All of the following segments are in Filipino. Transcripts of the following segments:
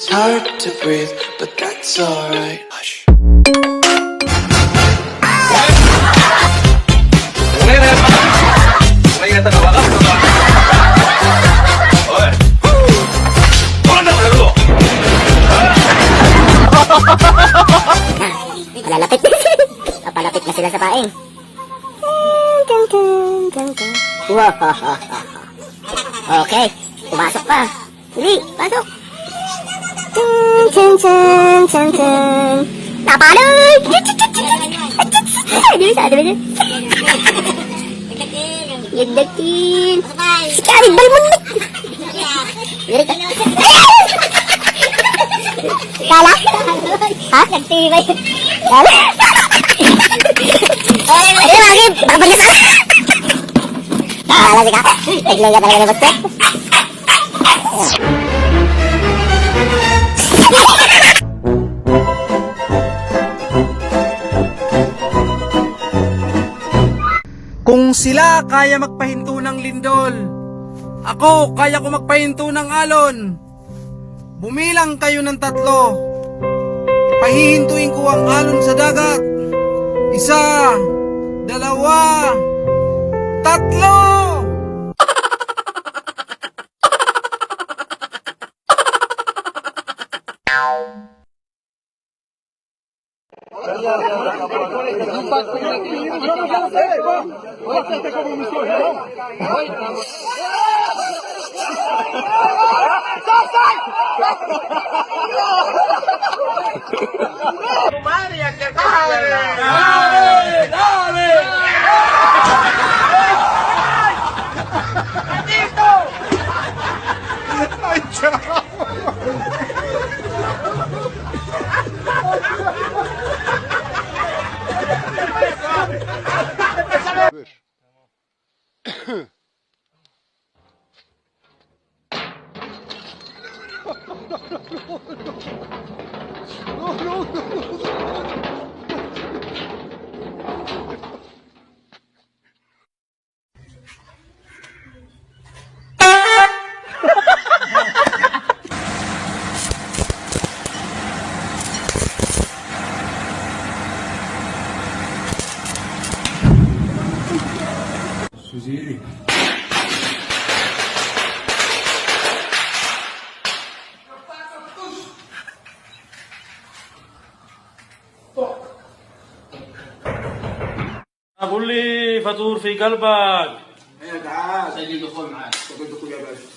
It's hard to breathe, but that's alright. Hush. Palalapit. Papalapit na sila sa paing. Okay, pumasok pa. Hindi, pasok. Napaloy! Dili. Yagdakin. Sikarin, balmon na. Dili ka. Kala? Ha? Nagtibay. Kala? Ay, bakit? Babagay sa... Kala si ka. Naglang ka talaga na ba't? Kung sila kaya magpahinto ng lindol, ako kaya ko magpahinto ng alon. Bumilang kayo ng 3. Pahihintuin ko ang alon sa dagat. 1, 2, 3. قول لي فطور في قلبك. ايه تعال سجل دخول معاك. سجل دخول يا باشا.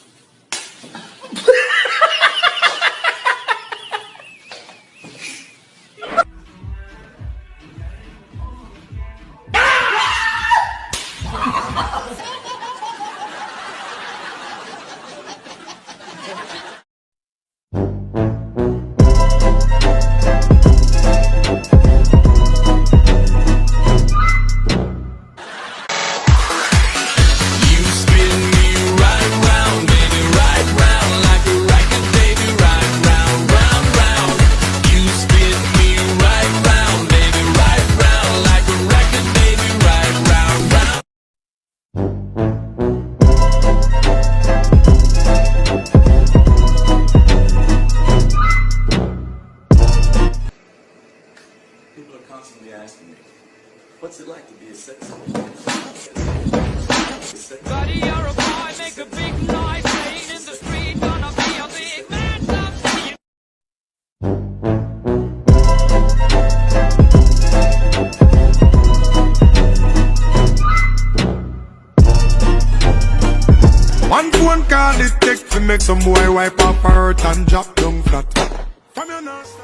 People are constantly asking me, what's it like to be a sex Buddy, you're a boy, make a big noise, playing in the street, gonna be a big man someday. One phone call it take to make some boy wipe up her hurt and drop down flat. From your nose.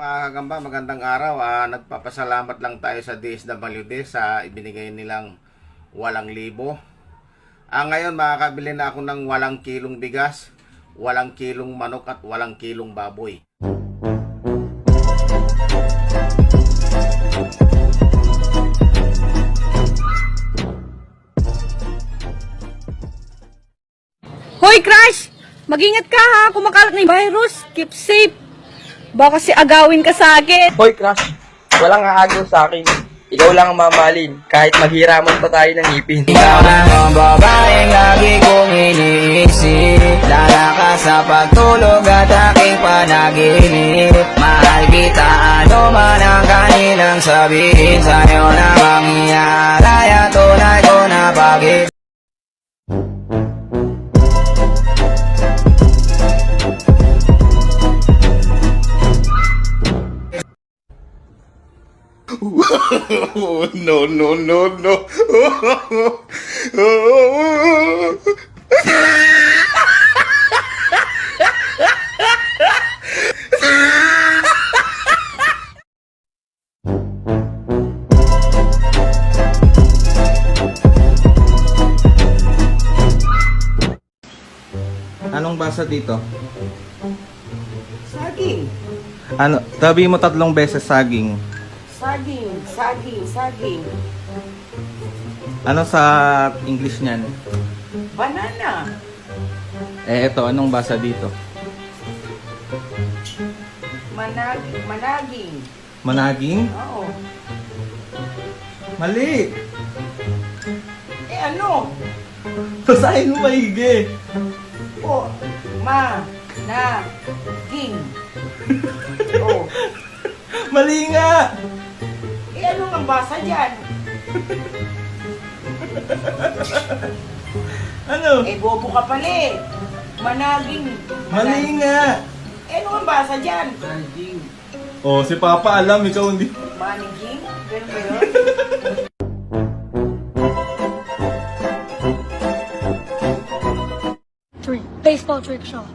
Mga kagamba, magandang araw. Nagpapasalamat lang tayo sa DSWD sa ibinigay nilang 8,000. Ngayon makakabili na ako ng 8 kilong bigas, 8 kilong manok at 8 kilong baboy. Mag-ingat ka ha, kumakalat na yung virus. Keep safe. Baka kasi agawin ka sa akin. Hoy, Crush. Walang aagaw sa akin. Ikaw lang ang mamahalin, kahit maghiraman pa tayo ng ngipin. Ikaw lang ang babaeng lagi kong iniisip. Lala ka sa pagtulog at aking panaginip. Mahal kita, ano man ang kanilang sabihin. Sa'yo na mangyayari at tunay ko na pag-ibig. No, no, no, no. Anong basa dito? Saging. Ano? Tabi mo 3 beses saging. Saging. Saging. Saging. Ano sa English niyan? Banana. Ito, anong basa dito? Managing. Managing? Oo. Mali! Ano? Basahin mo maigi. Ging. Oh. Mali nga! Ano ang basa dyan? Ano? Bobo ka pala eh. Managing. Mali nga! Ano ang basa dyan? Oh, si Papa alam, ikaw hindi. Managing? Ganun ba yun? Baseball trick shot.